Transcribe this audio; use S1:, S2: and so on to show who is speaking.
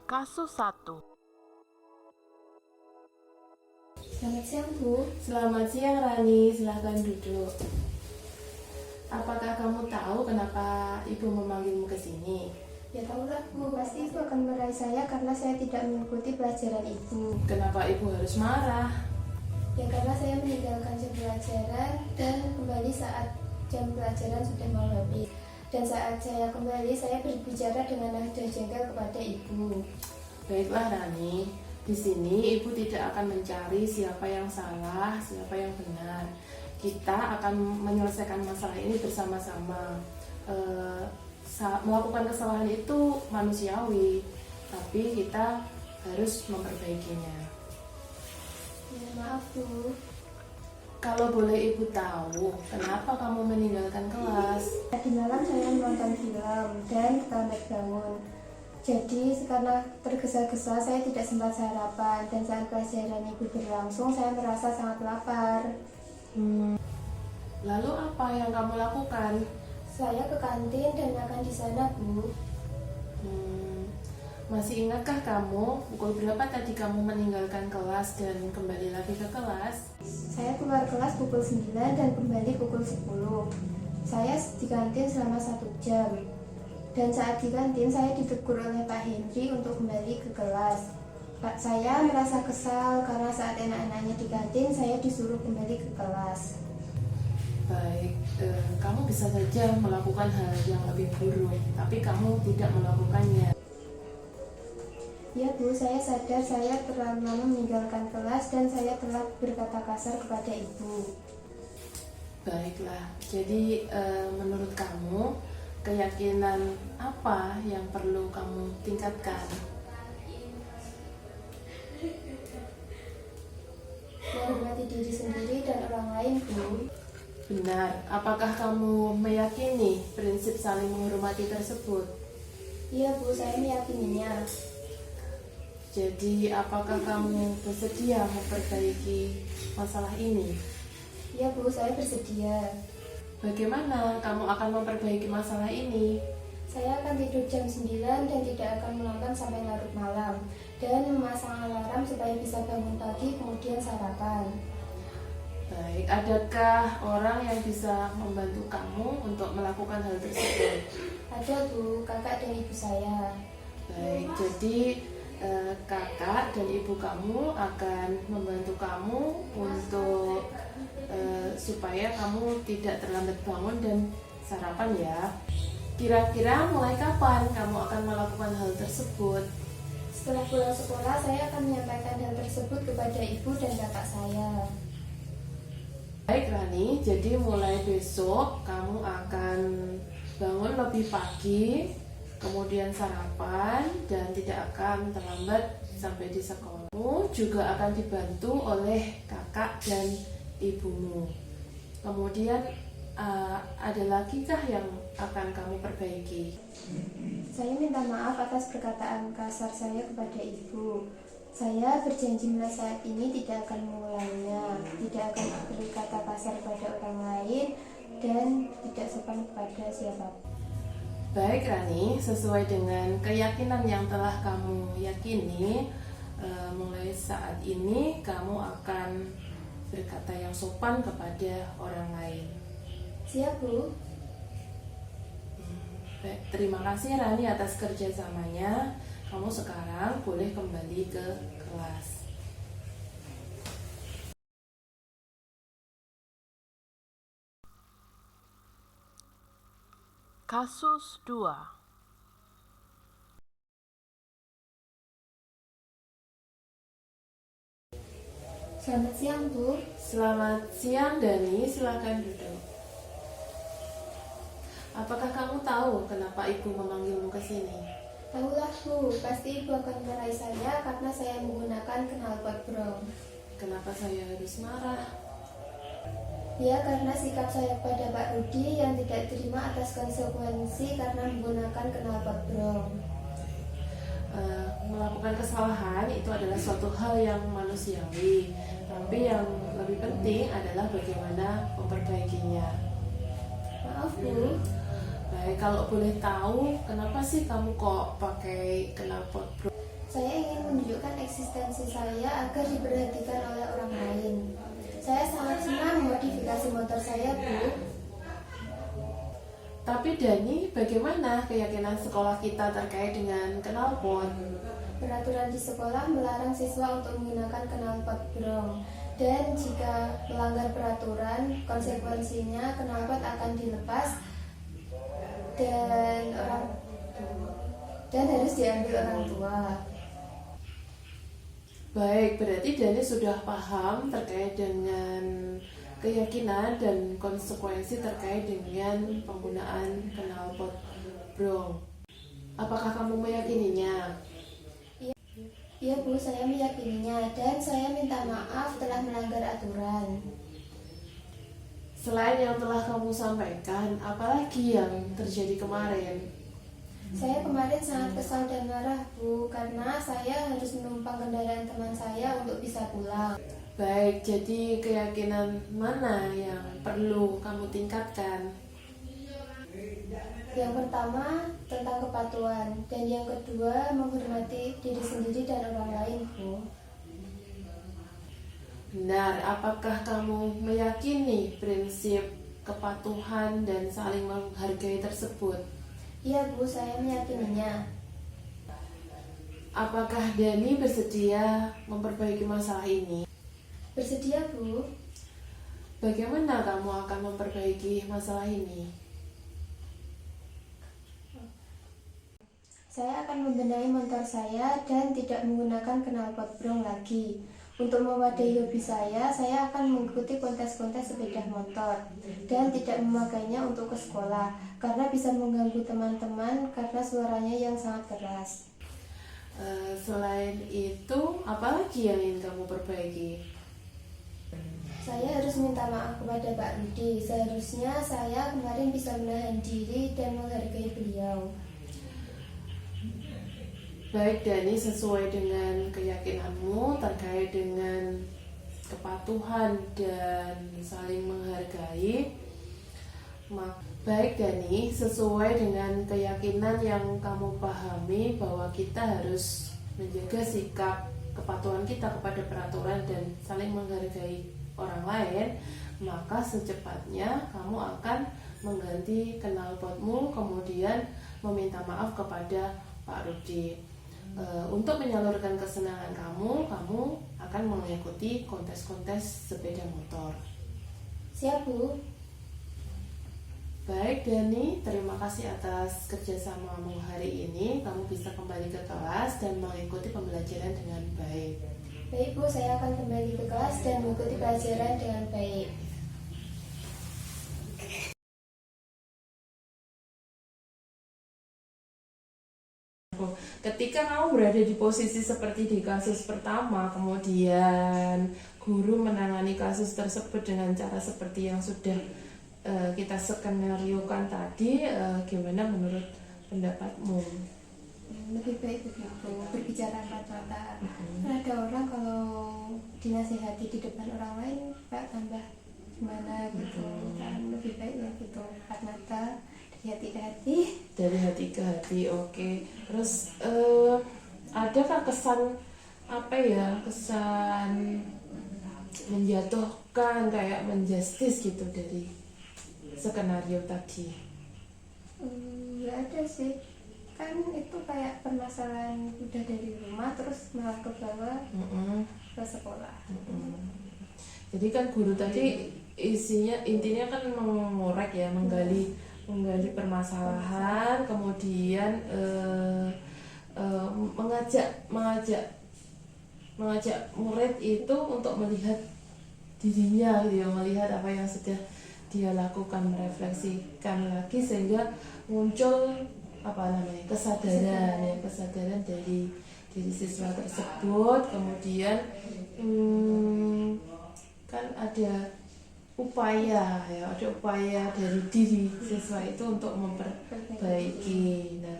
S1: Kasus 1.
S2: Selamat siang, Bu.
S3: Selamat siang Rani, silahkan duduk. Apakah kamu tahu kenapa ibu memanggilmu ke sini?
S2: Ya tahulah, Bu. Pasti Ibu akan marahi saya karena saya tidak mengikuti pelajaran Ibu.
S3: Kenapa ibu harus marah?
S2: Ya karena saya meninggalkan jam pelajaran dan kembali saat jam pelajaran sudah mau habis. Dan saat saya kembali, saya berbicara dengan nada jengkel kepada Ibu.
S3: Baiklah Rani, di sini ibu tidak akan mencari siapa yang salah, siapa yang benar. Kita akan menyelesaikan masalah ini bersama-sama. Melakukan kesalahan itu manusiawi, tapi kita harus memperbaikinya.
S2: Ya maaf, Bu.
S3: Kalau boleh ibu tahu, kenapa kamu meninggalkan kelas?
S2: Tadi malam saya menonton film dan terlambat bangun. Jadi karena tergesa-gesa saya tidak sempat sarapan dan saat pelajaran Ibu berlangsung saya merasa sangat lapar.
S3: Lalu apa yang kamu lakukan?
S2: Saya ke kantin dan makan di sana, Bu.
S3: Masih ingatkah kamu pukul berapa tadi kamu meninggalkan kelas dan kembali lagi ke kelas?
S2: Saya keluar kelas pukul 9 dan kembali pukul 10. Saya di kantin selama 1 jam. Dan saat di kantin saya ditegur oleh Pak Hendri untuk kembali ke kelas. Saya merasa kesal karena saat anak-anaknya di kantin saya disuruh kembali ke kelas.
S3: Baik, kamu bisa saja melakukan hal yang lebih buruk, tapi kamu tidak melakukannya.
S2: Ya Bu, saya sadar saya terlalu lama meninggalkan kelas dan saya telah berkata kasar kepada Ibu.
S3: Baiklah, jadi menurut kamu keyakinan apa yang perlu kamu tingkatkan?
S2: Menghormati diri sendiri dan orang lain, Bu.
S3: Benar, apakah kamu meyakini prinsip saling menghormati tersebut?
S2: Iya Bu, saya meyakininya.
S3: Jadi apakah kamu bersedia memperbaiki masalah ini?
S2: Iya Bu, saya bersedia.
S3: Bagaimana kamu akan memperbaiki masalah ini?
S2: Saya akan tidur jam 9 dan tidak akan menonton sampai larut malam. Dan memasang alarm supaya bisa bangun pagi kemudian sarapan.
S3: Baik, adakah orang yang bisa membantu kamu untuk melakukan hal tersebut?
S2: Ada Bu, kakak dan ibu saya.
S3: Baik, jadi kakak dan ibu kamu akan membantu kamu untuk supaya kamu tidak terlambat bangun dan sarapan ya. Kira-kira mulai kapan kamu akan melakukan hal tersebut?
S2: Setelah pulang sekolah, saya akan menyampaikan hal tersebut kepada ibu dan kakak saya.
S3: Baik Rani, jadi mulai besok kamu akan bangun lebih pagi, kemudian sarapan dan tidak akan terlambat sampai di sekolah. Kamu juga akan dibantu oleh kakak dan ibumu. Kemudian ada lagi kah yang akan kamu perbaiki?
S2: Saya minta maaf atas perkataan kasar saya kepada ibu. Saya berjanji mulai saat ini tidak akan mengulanginya, tidak akan berkata kasar kepada orang lain, dan tidak sopan kepada siapapun.
S3: Baik Rani, sesuai dengan keyakinan yang telah kamu yakini, mulai saat ini kamu akan berkata yang sopan kepada orang lain.
S2: Siap Bu.
S3: Baik, terima kasih Rani atas kerjasamanya. Kamu sekarang boleh kembali ke kelas.
S1: Kasus 2.
S2: Selamat siang Bu.
S3: Selamat siang Dani, silakan duduk. Apakah kamu tahu kenapa ibu memanggilmu ke sini?
S2: Tahulah Bu, pasti ibu akan marahi saya karena saya menggunakan knalpot brong.
S3: Kenapa saya harus marah?
S2: Ya karena sikap saya pada Pak Rudi yang tidak terima atas konsekuensi karena menggunakan knalpot brong.
S3: Melakukan kesalahan itu adalah suatu hal yang manusiawi, tapi yang lebih penting adalah bagaimana memperbaikinya.
S2: Maaf Bu.
S3: Baik, kalau boleh tahu, kenapa sih kamu kok pakai knalpot bro?
S2: Saya ingin menunjukkan eksistensi saya agar diperhatikan oleh orang lain. Saya sangat senang memodifikasi motor saya, Bu.
S3: Tapi Dani, bagaimana keyakinan sekolah kita terkait dengan knalpot?
S2: Peraturan di sekolah melarang siswa untuk menggunakan knalpot brong. Dan jika melanggar peraturan, konsekuensinya knalpot akan dilepas dan harus diambil orang tua.
S3: Baik, berarti Dani sudah paham terkait dengan keyakinan dan konsekuensi terkait dengan penggunaan knalpot brong. Apakah kamu meyakininya?
S2: Iya Bu, saya meyakininya dan saya minta maaf telah melanggar aturan.
S3: Selain yang telah kamu sampaikan, apalagi yang terjadi kemarin?
S2: Saya kemarin sangat kesal dan marah Bu, karena saya harus menumpang kendaraan teman saya untuk bisa pulang.
S3: Baik, jadi keyakinan mana yang perlu kamu tingkatkan?
S2: Yang pertama tentang kepatuhan dan yang kedua menghormati diri sendiri dan orang lain, Bu.
S3: Benar, apakah kamu meyakini prinsip kepatuhan dan saling menghargai tersebut?
S2: Iya Bu, saya meyakininya.
S3: Apakah Dani bersedia memperbaiki masalah ini?
S2: Bersedia Bu.
S3: Bagaimana kamu akan memperbaiki masalah ini?
S2: Saya akan membenahi motor saya dan tidak menggunakan knalpot brong lagi. Untuk mewadahi hobi saya akan mengikuti kontes-kontes sepeda motor dan tidak memakainya untuk ke sekolah karena bisa mengganggu teman-teman karena suaranya yang sangat keras.
S3: Selain itu, apa lagi yang ingin kamu perbaiki?
S2: Saya harus minta maaf kepada Pak Rudi. Seharusnya saya kemarin bisa menahan diri dan menghargai beliau.
S3: Baik Dani, sesuai dengan keyakinanmu terkait dengan kepatuhan dan saling menghargai. Baik Dani, sesuai dengan keyakinan yang kamu pahami bahwa kita harus menjaga sikap kepatuhan kita kepada peraturan dan saling menghargai orang lain, maka secepatnya kamu akan mengganti knalpotmu kemudian meminta maaf kepada Pak Rudi. Untuk menyalurkan kesenangan kamu akan mengikuti kontes-kontes sepeda motor.
S2: Siap Bu.
S3: Baik Dani, terima kasih atas kerjasamamu hari ini. Kamu bisa kembali ke kelas dan mengikuti pembelajaran dengan baik.
S2: Baik Bu, saya akan kembali ke kelas dan mengikuti pelajaran dengan baik.
S3: Ketika kamu berada di posisi seperti di kasus pertama, kemudian guru menangani kasus tersebut dengan cara seperti yang sudah kita skenariokan tadi, gimana menurut pendapatmu?
S2: Lebih baik begitu, berbicara empat mata. Ada orang kalau dinasihati di depan orang lain, Pak, tambah gimana gitu. Kan lebih baik ya gitu, empat mata, dari hati ke hati.
S3: Dari hati ke hati, oke. Terus adakah kesan kesan menjatuhkan, kayak menjustis gitu dari skenario tadi?
S2: Nggak ada sih, kan itu kayak permasalahan udah dari rumah terus malah ke bawah ke sekolah.
S3: Jadi kan guru tadi intinya kan mengorek ya, menggali permasalahan, kemudian mengajak murid itu untuk melihat dirinya gitu ya, melihat apa yang sudah dia lakukan, merefleksikan lagi sehingga muncul kesadaran dari diri siswa tersebut. Kemudian kan ada upaya dari diri siswa itu untuk memperbaiki. Nah,